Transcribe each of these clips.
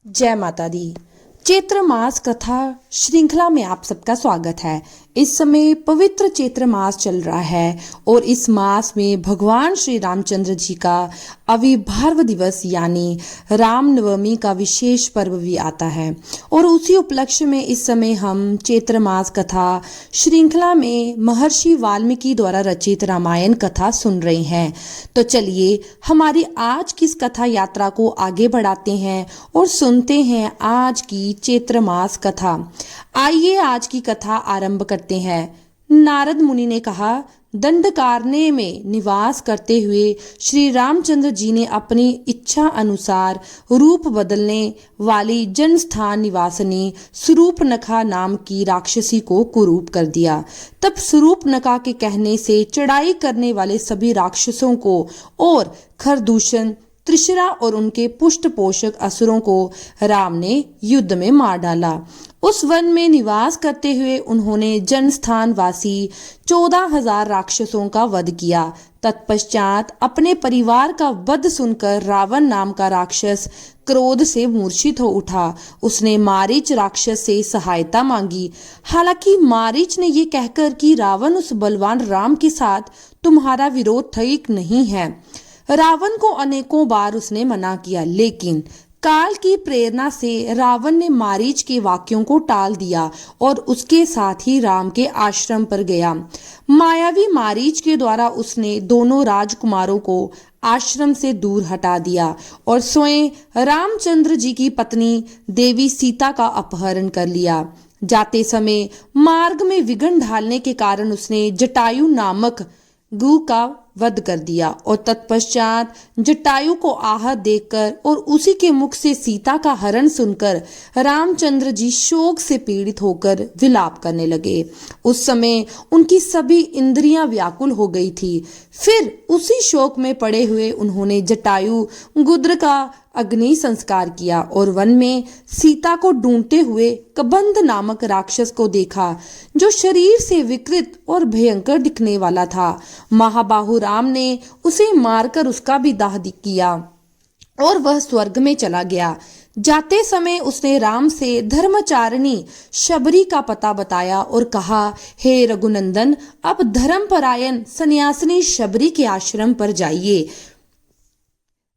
जय माता दी। चैत्र मास कथा श्रृंखला में आप सबका स्वागत है। इस समय पवित्र चैत्र मास चल रहा है और इस मास में भगवान श्री रामचंद्र जी का आविर्भाव दिवस यानी रामनवमी का विशेष पर्व भी आता है और उसी उपलक्ष्य में इस समय हम चैत्र मास कथा श्रृंखला में महर्षि वाल्मीकि द्वारा रचित रामायण कथा सुन रहे हैं। तो चलिए हमारी आज की इस कथा यात्रा को आगे बढ़ाते हैं और सुनते हैं आज की चैत्र मास कथा। आइए आज की कथा आरंभ करते हैं। नारद मुनि ने कहा, दंडकारण्य में निवास करते हुए श्री रामचंद्र जी ने अपनी इच्छा अनुसार रूप बदलने वाली जनस्थान निवासिनी सुरूपनखा नाम की राक्षसी को कुरूप कर दिया। तब सुरूपनखा के कहने से चढ़ाई करने वाले सभी राक्षसों को और खरदूषण त्रिशरा और उनके पुष्ट पोषक असुरों को राम ने युद्ध में मार डाला। उस वन में निवास करते हुए उन्होंने जनस्थान वासी 14,000 राक्षसों का वध किया। तत्पश्चात अपने परिवार का वध सुनकर रावण नाम का राक्षस क्रोध से मूर्छित हो उठा। उसने मारीच राक्षस से सहायता मांगी। हालांकि मारीच ने ये कहकर कि रावण उस बलवान राम के साथ तुम्हारा विरोध ठीक नहीं है। रावण को अनेकों बार उसने मना किया, लेकिन काल की प्रेरणा से रावण ने मारीच के वाक्यों को टाल दिया और उसके साथ ही राम के आश्रम पर गया। मायावी मारीच के द्वारा उसने दोनों राजकुमारों को आश्रम से दूर हटा दिया और स्वयं रामचंद्र जी की पत्नी देवी सीता का अपहरण कर लिया। जाते समय मार्ग में विघ्न डालने के कारण उसने जटायु नामक गू का वध कर दिया और तत्पश्चात जटायु को आहत देखकर और उसी के मुख से सीता का हरण सुनकर रामचंद्र जी शोक से पीड़ित होकर विलाप करने लगे। उस समय उनकी सभी इंद्रियां व्याकुल हो गई थी। फिर उसी शोक में पड़े हुए उन्होंने जटायु गुद्र का अग्नि संस्कार किया और वन में सीता को ढूंढते हुए कबंध नामक राक्षस को देखा, जो शरीर से विकृत और भयंकर दिखने वाला था। महाबाहु राम ने उसे मारकर उसका भी दाह किया और वह स्वर्ग में चला गया। जाते समय उसने राम से धर्मचारिणी शबरी का पता बताया और कहा, हे रघुनंदन, अब धर्मपरायण सन्यासिनी शबरी के आश्रम पर जाइए।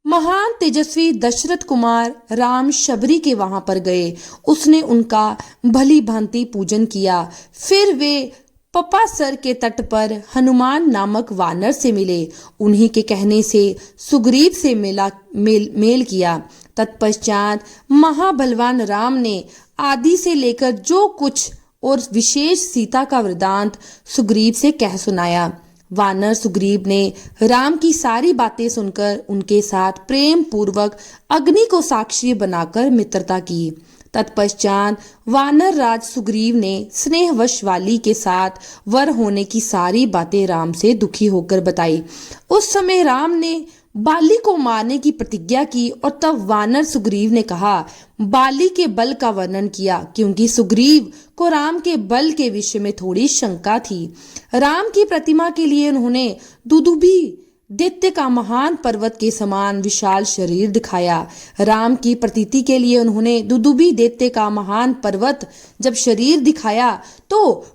महान तेजस्वी दशरथ कुमार राम शबरी के वहां पर गए। उसने उनका भली भांति पूजन किया। फिर वे पपासर के तट पर हनुमान नामक वानर से मिले। उन्हीं के कहने से सुग्रीव से मेल किया। तत्पश्चात महाबलवान राम ने आदि से लेकर जो कुछ और विशेष सीता का वृतांत सुग्रीव से कह सुनाया। वानर सुग्रीव ने राम की सारी बातें सुनकर उनके साथ प्रेम पूर्वक अग्नि को साक्षी बनाकर मित्रता की। तत्पश्चात वानर राज सुग्रीव ने स्नेहवश वाली के साथ वर होने की सारी बातें राम से दुखी होकर बताई। उस समय राम ने बाली को मारने की प्रतिज्ञा की और तब वानर सुग्रीव ने कहा, बाली के बल का वर्णन किया, क्योंकि सुग्रीव को राम के बल के विषय में थोड़ी शंका थी। राम की प्रतिमा के लिए उन्होंने दुदुभी दैत्य का महान पर्वत के समान विशाल शरीर दिखाया। राम की प्रतीति के लिए उन्होंने दुदुभी दैत्य का महान पर्वत जब शरीर दिखाया तो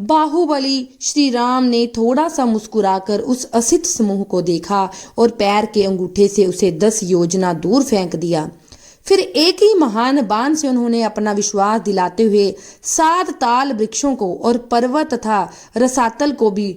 बाहुबली श्री राम ने थोड़ा सा मुस्कुराकर उस असित समूह को देखा और पैर के अंगूठे से उसे 10 योजना दूर फेंक दिया। फिर एक ही महान बाण से उन्होंने अपना विश्वास दिलाते हुए 7 ताल वृक्षों को और पर्वत तथा रसातल को भी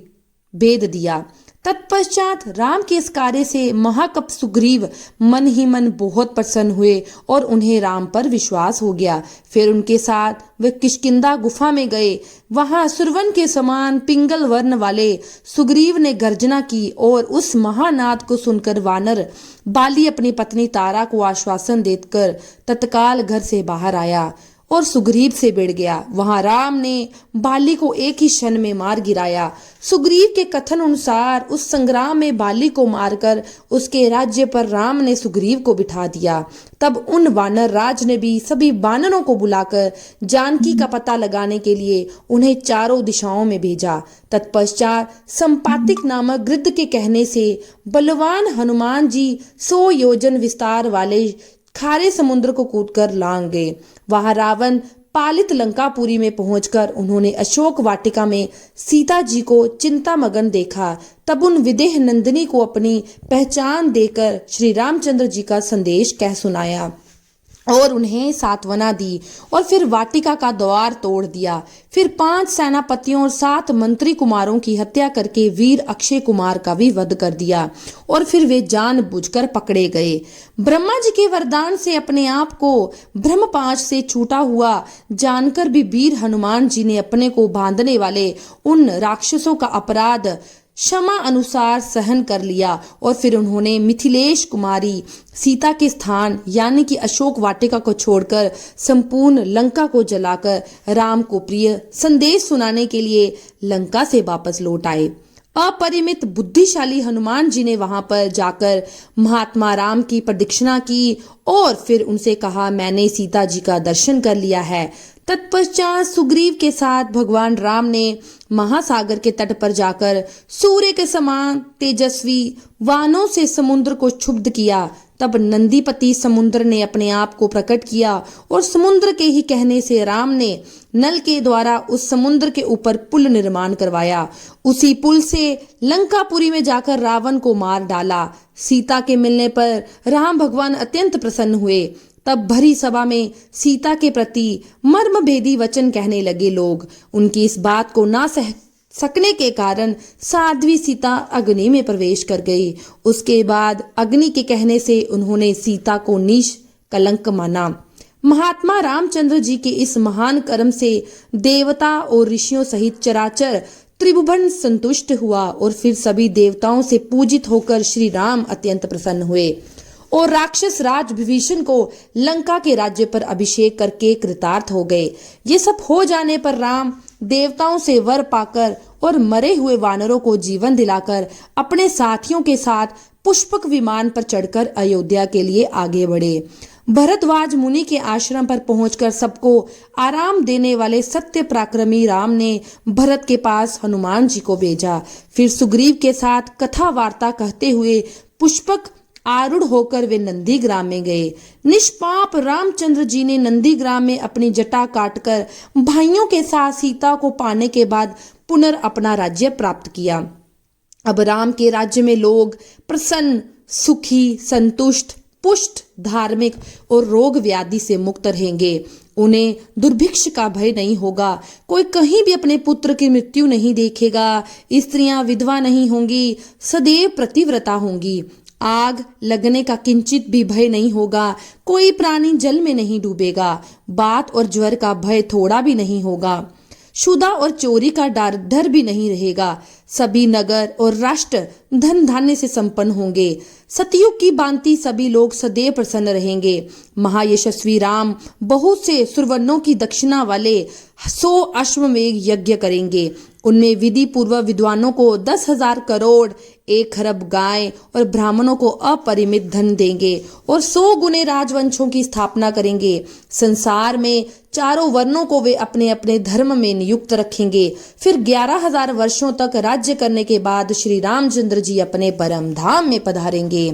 भेद दिया। तत्पश्चात राम के इस कार्य से महाकप सुग्रीव मन ही मन बहुत प्रसन्न हुए और उन्हें राम पर विश्वास हो गया। फिर उनके साथ वे किष्किंधा गुफा में गए। वहां सुरवन के समान पिंगल वर्ण वाले सुग्रीव ने गर्जना की और उस महानाद को सुनकर वानर बाली अपनी पत्नी तारा को आश्वासन देकर तत्काल घर से बाहर आया और सुग्रीव से भिड़ गया। वहां राम ने बाली को एक ही क्षण में मार गिराया। सुग्रीव के कथन अनुसार उस संग्राम में बाली को मारकर उसके राज्य पर राम ने सुग्रीव को बिठा दिया। तब उन वानर राज ने भी सभी वानरों को बुलाकर जानकी का पता लगाने के लिए उन्हें चारों दिशाओं में भेजा। तत्पश्चात संपातिक नामक गृद्ध के कहने से बलवान हनुमान जी 100 योजन विस्तार वाले खारे समुद्र को कूदकर लांग गए। वहां रावण पालित लंकापुरी में पहुंचकर उन्होंने अशोक वाटिका में सीता जी को चिंतामग्न देखा। तब उन विदेह नंदिनी को अपनी पहचान देकर श्री रामचंद्र जी का संदेश कह सुनाया और उन्हें सांत्वना दी और फिर वाटिका का द्वार तोड़ दिया। फिर 5 सेनापतियों और 7 मंत्री कुमारों की हत्या करके वीर अक्षय कुमार का भी वध कर दिया और फिर वे जानबूझकर पकड़े गए। ब्रह्मा जी के वरदान से अपने आप को ब्रह्मपाश से छूटा हुआ जानकर भी वीर हनुमान जी ने अपने को बांधने वाले उन राक्षसों का अपराध क्षमा अनुसार सहन कर लिया और फिर उन्होंने मिथिलेश कुमारी सीता के स्थान यानी कि अशोक वाटिका को छोड़कर संपूर्ण लंका को जलाकर राम को प्रिय संदेश सुनाने के लिए लंका से वापस लौट आए। अपरिमित बुद्धिशाली हनुमान जी ने वहां पर जाकर महात्मा राम की प्रदक्षिणा की और फिर उनसे कहा, मैंने सीता जी का दर्शन कर लिया है। तत्पश्चात सुग्रीव के साथ भगवान राम ने महासागर के तट पर जाकर सूर्य के समान तेजस्वी वानों से समुद्र को क्षुब्ध किया। तब नंदीपति समुद्र ने अपने आप को प्रकट किया और समुद्र के ही कहने से राम ने नल के द्वारा उस समुद्र के ऊपर पुल निर्माण करवाया। उसी पुल से लंकापुरी में जाकर रावण को मार डाला। सीता के मिलने पर राम भगवान अत्यंत प्रसन्न हुए। तब भरी सभा में सीता के प्रति मर्मभेदी वचन कहने लगे लोग। उनकी इस बात को ना सह सकने के कारण साध्वी सीता अग्नि में प्रवेश कर गई। उसके बाद अग्नि के कहने से उन्होंने सीता को नीच कलंक माना। महात्मा रामचंद्र जी के इस महान कर्म से देवता और ऋषियों सहित चराचर त्रिभुवन संतुष्ट हुआ और फिर सभी देवताओं से पूजित होकर श्री राम अत्यंत प्रसन्न हुए और राक्षस राज विभीषण को लंका के राज्य पर अभिषेक करके कृतार्थ हो गए। ये सब हो जाने पर राम देवताओं से वर पाकर और मरे हुए वानरों को जीवन दिलाकर अपने साथियों के साथ पुष्पक विमान पर चढ़कर अयोध्या के लिए आगे बढ़े। भरद्वाज मुनि के आश्रम पर पहुंचकर सबको आराम देने वाले सत्य पराक्रमी राम ने भरत के पास हनुमान जी को भेजा। फिर सुग्रीव के साथ कथा वार्ता कहते हुए पुष्पक आरूढ़ होकर वे नंदीग्राम में गए। निष्पाप रामचंद्र जी ने नंदीग्राम में अपनी जटा काटकर भाइयों के साथ सीता को पाने के बाद पुनः अपना राज्य प्राप्त किया। अब राम के राज्य में लोग प्रसन्न, सुखी, संतुष्ट, पुष्ट, धार्मिक और रोग व्याधि से मुक्त रहेंगे। उन्हें दुर्भिक्ष का भय नहीं होगा। कोई कहीं भी अपने पुत्र की मृत्यु नहीं देखेगा। स्त्रियां विधवा नहीं होंगी, सदैव प्रतिव्रता होंगी। आग लगने का किंचित भी भय नहीं होगा। कोई प्राणी जल में नहीं डूबेगा। बात और ज्वर का भय थोड़ा भी नहीं होगा। क्षुधा और चोरी का डर भी नहीं रहेगा। सभी नगर और राष्ट्र धन धान्य से संपन्न होंगे। सतयुग की भांति सभी लोग सदैव प्रसन्न रहेंगे। महायशस्वी राम बहुत से सुरवर्णों की दक्षिणा वाले 100 अश्वमेध यज्ञ करेंगे। उनमें विधि पूर्वक विद्वानों को 10,000 करोड़, 1 खरब गाय और ब्राह्मणों को अपरिमित धन देंगे और 100 गुने राजवंशों की स्थापना करेंगे। संसार में चारों वर्णों को वे अपने अपने धर्म में नियुक्त रखेंगे। फिर 11,000 वर्षों तक राज्य करने के बाद श्री रामचंद्र जी अपने परम धाम में पधारेंगे।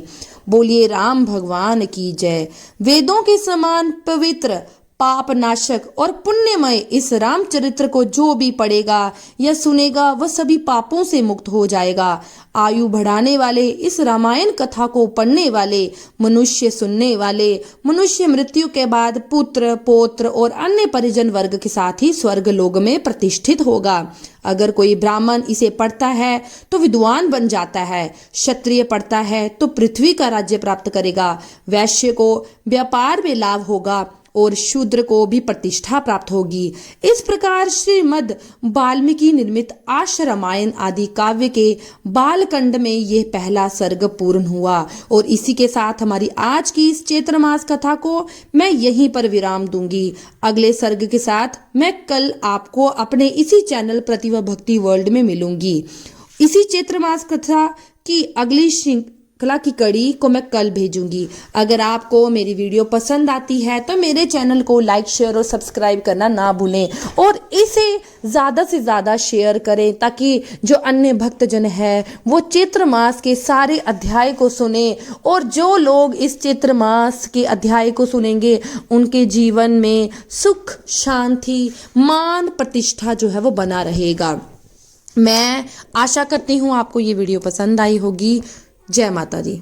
बोलिए राम भगवान की जय। वेदों के समान पवित्र, पाप नाशक और पुण्यमय इस रामचरित्र को जो भी पढ़ेगा या सुनेगा वह सभी पापों से मुक्त हो जाएगा। आयु बढ़ाने वाले इस रामायण कथा को पढ़ने वाले मनुष्य, सुनने वाले मनुष्य मृत्यु के बाद पुत्र, पौत्र और अन्य परिजन वर्ग के साथ ही स्वर्ग लोक में प्रतिष्ठित होगा। अगर कोई ब्राह्मण इसे पढ़ता है तो विद्वान बन जाता है। क्षत्रिय पढ़ता है तो पृथ्वी का राज्य प्राप्त करेगा। वैश्य को व्यापार में लाभ होगा और शूद्र को भी प्रतिष्ठा प्राप्त होगी। इस प्रकार श्रीमद् वाल्मीकि निर्मित आर्ष रामायण आदि काव्य के बालखंड में यह पहला सर्ग पूर्ण हुआ और इसी के साथ हमारी आज की इस चैत्र मास कथा को मैं यहीं पर विराम दूंगी। अगले सर्ग के साथ मैं कल आपको अपने इसी चैनल प्रतिभा भक्ति वर्ल्ड में मिलूंगी। इसी चैत्र मास कथा की अगली श्रृंखला की कड़ी को मैं कल भेजूंगी। अगर आपको मेरी वीडियो पसंद आती है तो मेरे चैनल को लाइक, शेयर और सब्सक्राइब करना ना भूलें और इसे ज़्यादा से ज़्यादा शेयर करें ताकि जो अन्य भक्तजन है वो चैत्र मास के सारे अध्याय को सुने, और जो लोग इस चैत्र मास के अध्याय को सुनेंगे उनके जीवन में सुख, शांति, मान, प्रतिष्ठा जो है वो बना रहेगा। मैं आशा करती हूँ आपको ये वीडियो पसंद आई होगी। जय माता दी।